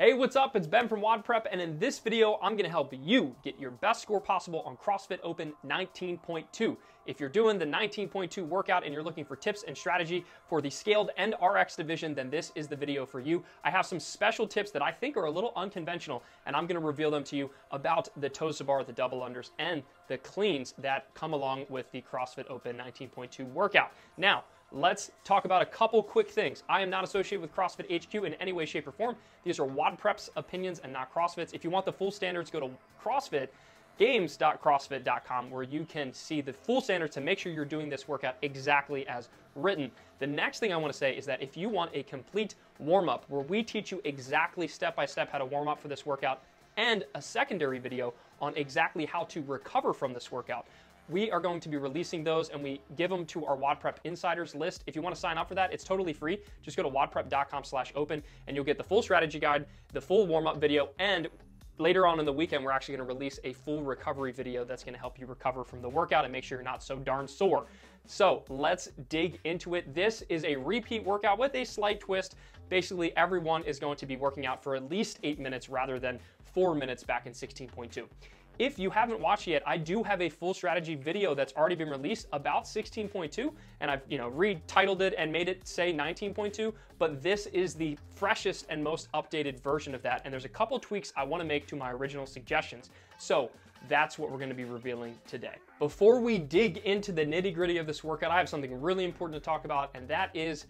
Hey, what's up? It's Ben from WODprep, and in this video, I'm gonna help you get your best score possible on CrossFit Open 19.2. If you're doing the 19.2 workout and you're looking for tips and strategy for the scaled and RX division, then this is the video for you. I have some special tips that I think are a little unconventional, and I'm gonna reveal them to you about the toes to bar, the double unders, and the cleans that come along with the CrossFit Open 19.2 workout. Now, let's talk about a couple quick things. I am not associated with CrossFit HQ in any way, shape, or form. These are WODprep's opinions and not CrossFit's. If you want the full standards, go to CrossFitGames.CrossFit.com where you can see the full standards to make sure you're doing this workout exactly as written. The next thing I want to say is that if you want a complete warm-up where we teach you exactly step-by-step how to warm up for this workout and a secondary video on exactly how to recover from this workout, we are going to be releasing those and we give them to our WODprep Insiders list. If you want to sign up for that, it's totally free. Just go to WODprep.com/open and you'll get the full strategy guide, the full warm-up video, and later on in the weekend, we're actually going to release a full recovery video that's going to help you recover from the workout and make sure you're not so darn sore. So let's dig into it. This is a repeat workout with a slight twist. Basically, everyone is going to be working out for at least 8 minutes rather than 4 minutes back in 16.2. If you haven't watched yet, I do have a full strategy video that's already been released about 16.2, and I've retitled it and made it say 19.2, but this is the freshest and most updated version of that, and there's a couple tweaks I want to make to my original suggestions. So that's what we're going to be revealing today. Before we dig into the nitty-gritty of this workout, I have something really important to talk about, and that is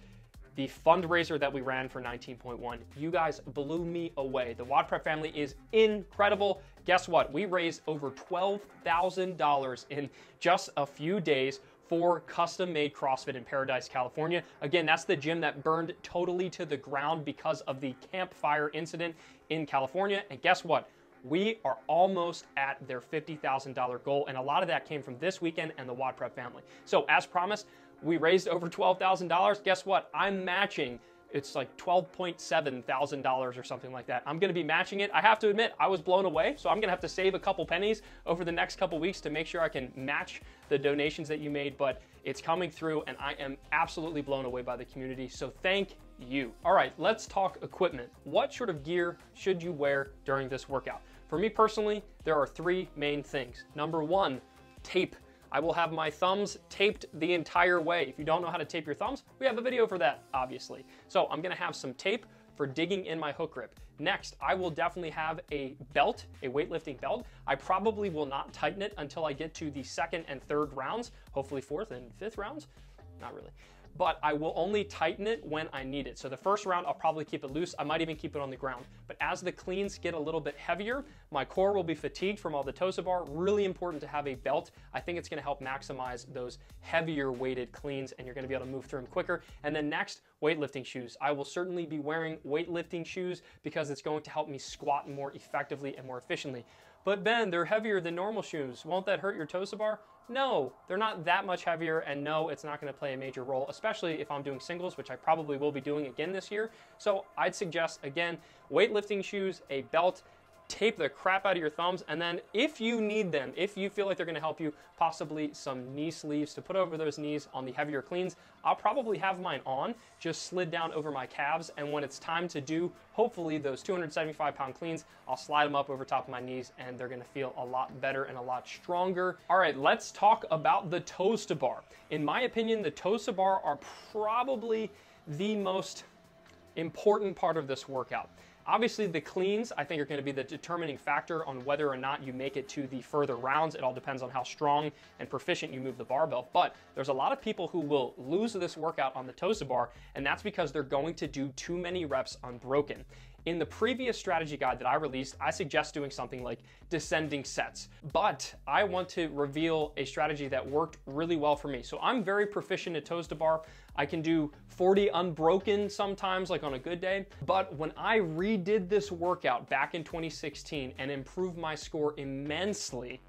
the fundraiser that we ran for 19.1. You guys blew me away. The WODprep family is incredible. Guess what? We raised over $12,000 in just a few days for custom-made CrossFit in Paradise, California. Again, that's the gym that burned totally to the ground because of the campfire incident in California. And guess what? We are almost at their $50,000 goal, and a lot of that came from this weekend and the WODprep family. So as promised, we raised over $12,000. Guess what? I'm matching. It's like $12,700 or something like that. I'm gonna be matching it. I have to admit, I was blown away, so I'm gonna have to save a couple pennies over the next couple weeks to make sure I can match the donations that you made, but it's coming through and I am absolutely blown away by the community, so thank you. All right, let's talk equipment. What sort of gear should you wear during this workout? For me personally, there are three main things. Number one, tape. I will have my thumbs taped the entire way. If you don't know how to tape your thumbs, we have a video for that, obviously. So I'm gonna have some tape for digging in my hook grip. Next, I will definitely have a belt, a weightlifting belt. I probably will not tighten it until I get to the second and third rounds, hopefully fourth and fifth rounds, not really. But I will only tighten it when I need it. So the first round, I'll probably keep it loose. I might even keep it on the ground. But as the cleans get a little bit heavier, my core will be fatigued from all the toes to bar. Really important to have a belt. I think it's gonna help maximize those heavier weighted cleans and you're gonna be able to move through them quicker. And then next, weightlifting shoes. I will certainly be wearing weightlifting shoes because it's going to help me squat more effectively and more efficiently. But Ben, they're heavier than normal shoes. Won't that hurt your toes to bar? No, they're not that much heavier, and no, it's not gonna play a major role, especially if I'm doing singles, which I probably will be doing again this year. So I'd suggest, again, weightlifting shoes, a belt, tape the crap out of your thumbs, and then if you need them, if you feel like they're gonna help you, possibly some knee sleeves to put over those knees on the heavier cleans. I'll probably have mine on, just slid down over my calves, and when it's time to do, hopefully, those 275-pound cleans, I'll slide them up over top of my knees, and they're gonna feel a lot better and a lot stronger. All right, let's talk about the toes to bar. In my opinion, the toes to bar are probably the most important part of this workout. Obviously, the cleans, I think, are going to be the determining factor on whether or not you make it to the further rounds. It all depends on how strong and proficient you move the barbell. But there's a lot of people who will lose this workout on the toes to bar, and that's because they're going to do too many reps unbroken. In the previous strategy guide that I released, I suggest doing something like descending sets, but I want to reveal a strategy that worked really well for me. So I'm very proficient at toes to bar. I can do 40 unbroken sometimes, like on a good day. But when I redid this workout back in 2016 and improved my score immensely,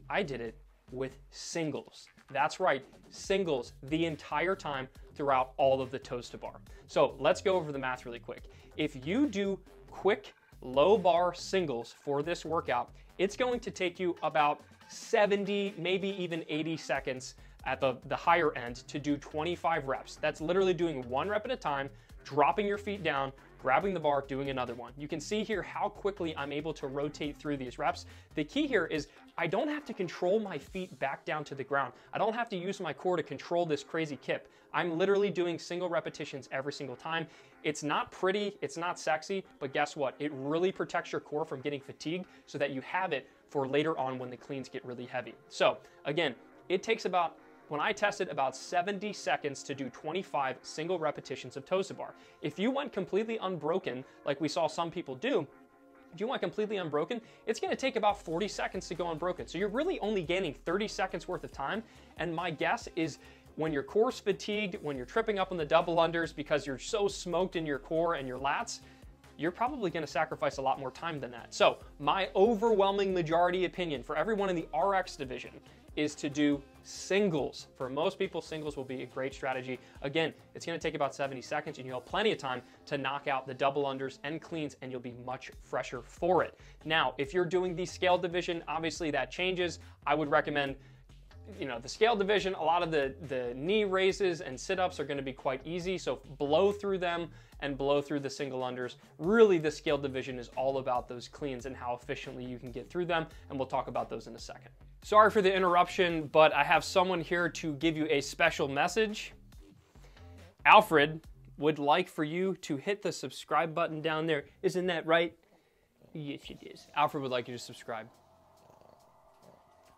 I did it with singles. That's right, singles the entire time throughout all of the toes to bar. So let's go over the math really quick. If you do quick low bar singles for this workout, it's going to take you about 70, maybe even 80 seconds at the higher end to do 25 reps. That's literally doing one rep at a time, dropping your feet down, grabbing the bar, doing another one. You can see here how quickly I'm able to rotate through these reps. The key here is I don't have to control my feet back down to the ground. I don't have to use my core to control this crazy kip. I'm literally doing single repetitions every single time. It's not pretty, it's not sexy, but guess what? It really protects your core from getting fatigued so that you have it for later on when the cleans get really heavy. So again, it takes about, when I tested, about 70 seconds to do 25 single repetitions of toes to bar. If you went completely unbroken, like we saw some people do, if you went completely unbroken, it's gonna take about 40 seconds to go unbroken. So you're really only gaining 30 seconds worth of time. And my guess is when your core's fatigued, when you're tripping up on the double unders because you're so smoked in your core and your lats, you're probably gonna sacrifice a lot more time than that. So my overwhelming majority opinion for everyone in the RX division is to do singles. For most people, singles will be a great strategy. Again, it's gonna take about 70 seconds and you'll have plenty of time to knock out the double unders and cleans and you'll be much fresher for it. Now, if you're doing the scale division, obviously that changes. I would recommend, you know, the scale division, a lot of the knee raises and sit-ups are gonna be quite easy, so blow through them and blow through the single unders. Really, the scale division is all about those cleans and how efficiently you can get through them, and we'll talk about those in a second. Sorry for the interruption, but I have someone here to give you a special message. Alfred would like for you to hit the subscribe button down there. Isn't that right? Yes, it is. Alfred would like you to subscribe.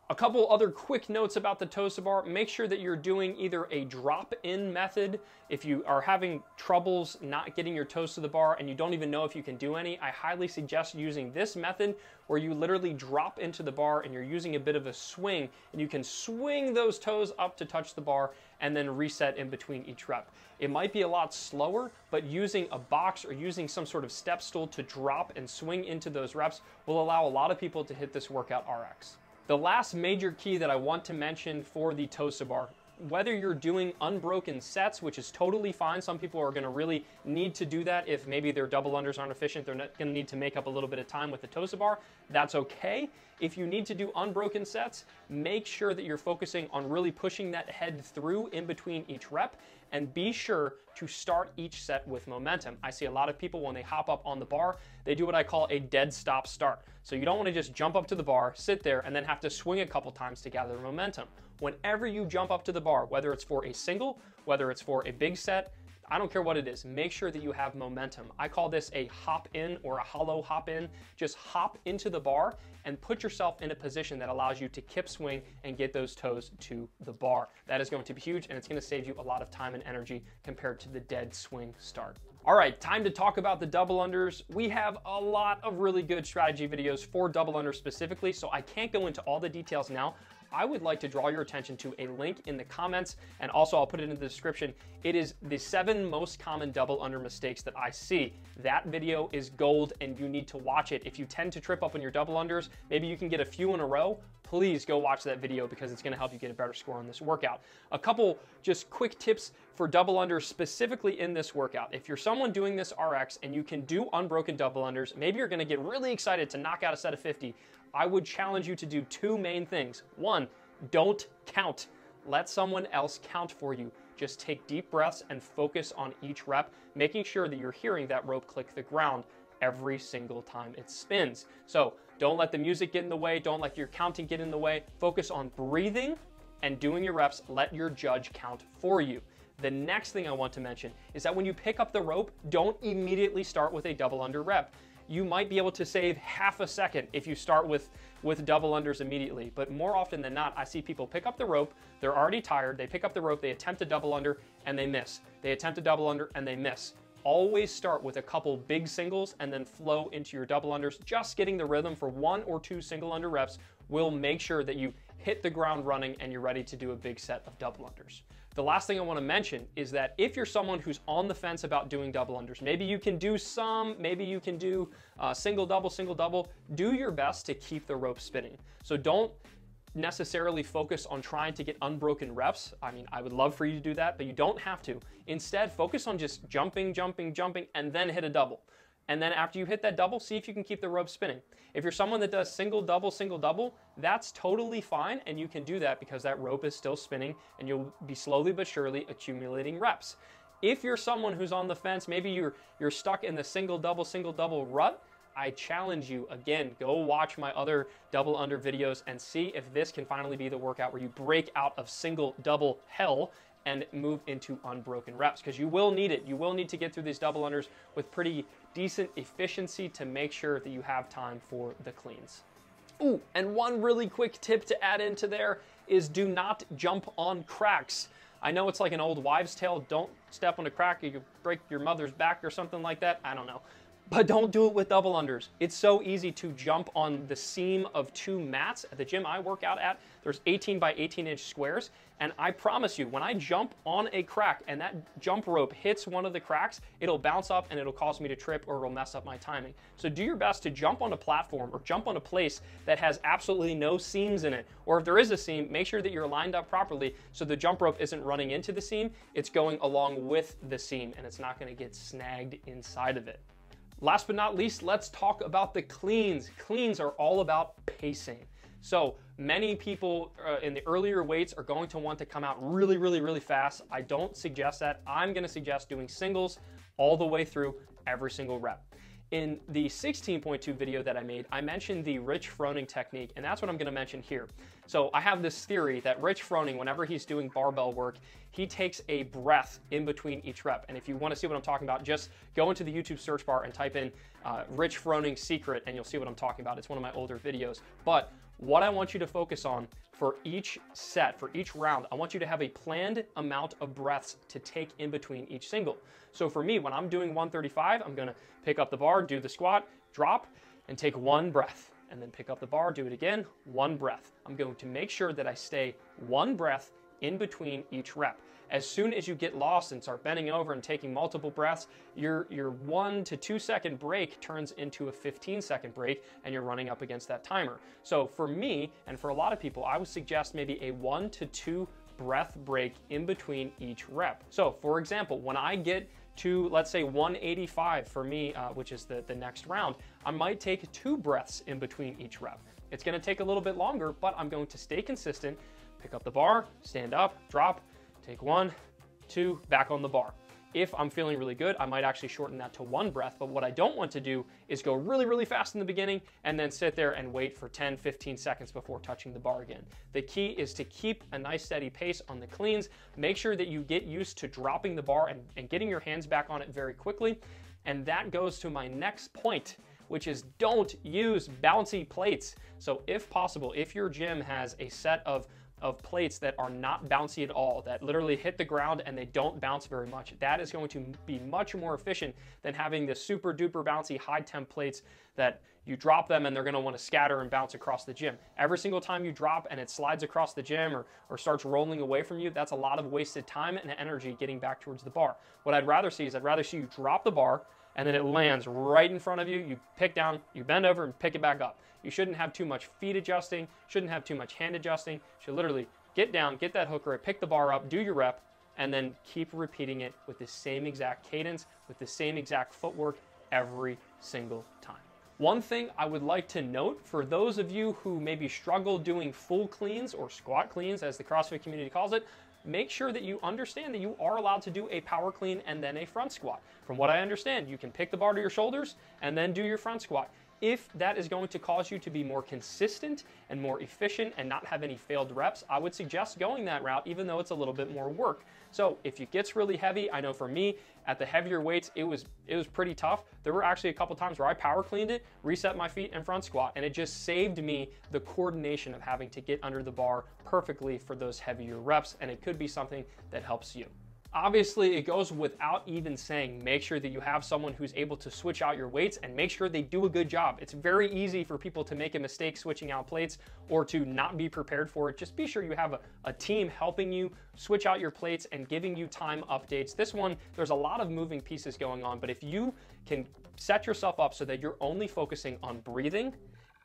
A couple other quick notes about the toes to bar. Make sure that you're doing either a drop-in method. If you are having troubles not getting your toes to the bar and you don't even know if you can do any, I highly suggest using this method where you literally drop into the bar and you're using a bit of a swing and you can swing those toes up to touch the bar and then reset in between each rep. It might be a lot slower, but using a box or using some sort of step stool to drop and swing into those reps will allow a lot of people to hit this workout RX. The last major key that I want to mention for the toes to bar, whether you're doing unbroken sets, which is totally fine. Some people are gonna really need to do that if maybe their double unders aren't efficient. They're not gonna need to make up a little bit of time with the toes to bar. That's okay. If you need to do unbroken sets, make sure that you're focusing on really pushing that head through in between each rep, and be sure to start each set with momentum. I see a lot of people when they hop up on the bar, they do what I call a dead stop start. So you don't want to just jump up to the bar, sit there, and then have to swing a couple times to gather momentum. Whenever you jump up to the bar, whether it's for a single, whether it's for a big set, I don't care what it is, make sure that you have momentum. I call this a hop in or a hollow hop in. Just hop into the bar and put yourself in a position that allows you to kip swing and get those toes to the bar. That is going to be huge and it's gonna save you a lot of time and energy compared to the dead swing start. All right, time to talk about the double unders. We have a lot of really good strategy videos for double unders specifically, so I can't go into all the details now. I would like to draw your attention to a link in the comments, and also I'll put it in the description. It is the 7 most common double under mistakes that I see. That video is gold and you need to watch it. If you tend to trip up on your double unders, maybe you can get a few in a row, please go watch that video because it's gonna help you get a better score on this workout. A couple just quick tips for double unders specifically in this workout. If you're someone doing this RX and you can do unbroken double unders, maybe you're gonna get really excited to knock out a set of 50, I would challenge you to do 2 main things. 1, don't count. Let someone else count for you. Just take deep breaths and focus on each rep, making sure that you're hearing that rope click the ground every single time it spins. So don't let the music get in the way. Don't let your counting get in the way. Focus on breathing and doing your reps. Let your judge count for you. The next thing I want to mention is that when you pick up the rope, don't immediately start with a double under rep. You might be able to save half a second if you start with double unders immediately. But more often than not, I see people pick up the rope, they're already tired, they pick up the rope, they attempt a double under, and they miss. They attempt a double under, and they miss. Always start with a couple big singles and then flow into your double unders. Just getting the rhythm for 1 or 2 single under reps will make sure that you hit the ground running and you're ready to do a big set of double unders. The last thing I want to mention is that if you're someone who's on the fence about doing double unders, maybe you can do some, maybe you can do single double, do your best to keep the rope spinning. So don't necessarily focus on trying to get unbroken reps. I mean, I would love for you to do that, but you don't have to. Instead, focus on just jumping, and then hit a double. And then after you hit that double, see if you can keep the rope spinning. If you're someone that does single double, that's totally fine, and you can do that because that rope is still spinning and you'll be slowly but surely accumulating reps. If you're someone who's on the fence, maybe you're stuck in the single double rut, I challenge you, again, go watch my other double under videos and see if this can finally be the workout where you break out of single double hell and move into unbroken reps, because you will need it. You will need to get through these double unders with pretty decent efficiency to make sure that you have time for the cleans. Ooh, and one really quick tip to add into there is do not jump on cracks. I know it's like an old wives' tale, don't step on a crack, you break your mother's back or something like that, I don't know. But don't do it with double unders. It's so easy to jump on the seam of two mats. At the gym I work out at, there's 18 by 18 inch squares. And I promise you, when I jump on a crack and that jump rope hits one of the cracks, it'll bounce up and it'll cause me to trip or it'll mess up my timing. So do your best to jump on a platform or jump on a place that has absolutely no seams in it. Or if there is a seam, make sure that you're lined up properly so the jump rope isn't running into the seam, it's going along with the seam and it's not gonna get snagged inside of it. Last but not least, let's talk about the cleans. Cleans are all about pacing. So many people in the earlier weights are going to want to come out really fast. I don't suggest that. I'm gonna suggest doing singles all the way through every single rep. In the 16.2 video that I made, I mentioned the Rich Froning technique, and that's what I'm gonna mention here. So I have this theory that Rich Froning, whenever he's doing barbell work, he takes a breath in between each rep. And if you wanna see what I'm talking about, just go into the YouTube search bar and type in Rich Froning secret, and you'll see what I'm talking about. It's one of my older videos. But what I want you to focus on for each set, for each round, I want you to have a planned amount of breaths to take in between each single. So for me, when I'm doing 135, I'm gonna pick up the bar, do the squat, drop, and take one breath. And then pick up the bar, do it again, one breath. I'm going to make sure that I stay one breath in between each rep. As soon as you get lost and start bending over and taking multiple breaths, your 1 to 2 second break turns into a 15-second break and you're running up against that timer. So for me, and for a lot of people, I would suggest maybe a 1 to 2 breath break in between each rep. So for example, when I get to, let's say 185 for me, which is the next round, I might take 2 breaths in between each rep. It's gonna take a little bit longer, but I'm going to stay consistent, pick up the bar, stand up, drop, take 1, 2, back on the bar. If I'm feeling really good, I might actually shorten that to 1 breath, but what I don't want to do is go really fast in the beginning and then sit there and wait for 10, 15 seconds before touching the bar again. The key is to keep a nice steady pace on the cleans. Make sure that you get used to dropping the bar and getting your hands back on it very quickly. And that goes to my next point, which is don't use bouncy plates. So if possible, if your gym has a set of plates that are not bouncy at all, that literally hit the ground and they don't bounce very much, that is going to be much more efficient than having the super duper bouncy high temp plates that you drop them and they're gonna wanna scatter and bounce across the gym. Every single time you drop and it slides across the gym or starts rolling away from you, that's a lot of wasted time and energy getting back towards the bar. What I'd rather see is I'd rather see you drop the bar and then it lands right in front of you, you pick down, you bend over and pick it back up. You shouldn't have too much feet adjusting, shouldn't have too much hand adjusting. You should literally get down, get that hooker, pick the bar up, do your rep, and then keep repeating it with the same exact cadence, with the same exact footwork every single time. One thing I would like to note for those of you who maybe struggle doing full cleans or squat cleans, as the CrossFit community calls it, make sure that you understand that you are allowed to do a power clean and then a front squat. From what I understand, you can pick the bar to your shoulders and then do your front squat. If that is going to cause you to be more consistent and more efficient and not have any failed reps, I would suggest going that route, even though it's a little bit more work. So if it gets really heavy, I know for me, at the heavier weights, it was pretty tough. There were actually a couple times where I power cleaned it, reset my feet and front squat, and it just saved me the coordination of having to get under the bar perfectly for those heavier reps, and it could be something that helps you. Obviously, it goes without even saying, make sure that you have someone who's able to switch out your weights and make sure they do a good job. It's very easy for people to make a mistake switching out plates or to not be prepared for it. Just be sure you have a team helping you switch out your plates and giving you time updates. This one, there's a lot of moving pieces going on, but if you can set yourself up so that you're only focusing on breathing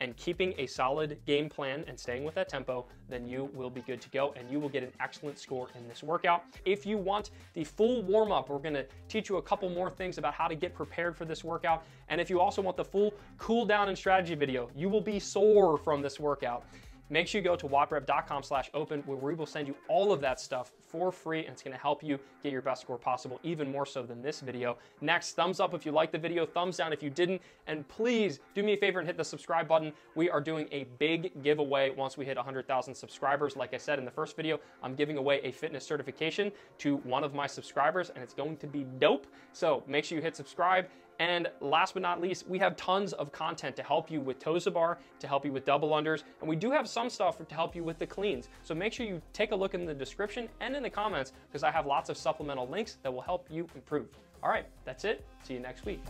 and keeping a solid game plan and staying with that tempo, then you will be good to go and you will get an excellent score in this workout. If you want the full warm-up, we're gonna teach you a couple more things about how to get prepared for this workout. And if you also want the full cool down and strategy video, you will be sore from this workout. make sure you go to WODprep.com/open, where we will send you all of that stuff for free, and it's gonna help you get your best score possible, even more so than this video. Next, thumbs up if you liked the video, thumbs down if you didn't, and please do me a favor and hit the subscribe button. We are doing a big giveaway once we hit 100,000 subscribers. Like I said in the first video, I'm giving away a fitness certification to one of my subscribers, and it's going to be dope. So make sure you hit subscribe. And last but not least, we have tons of content to help you with toes to bar, to help you with double unders, and we do have some stuff to help you with the cleans. So make sure you take a look in the description and in the comments, because I have lots of supplemental links that will help you improve. All right, that's it. See you next week.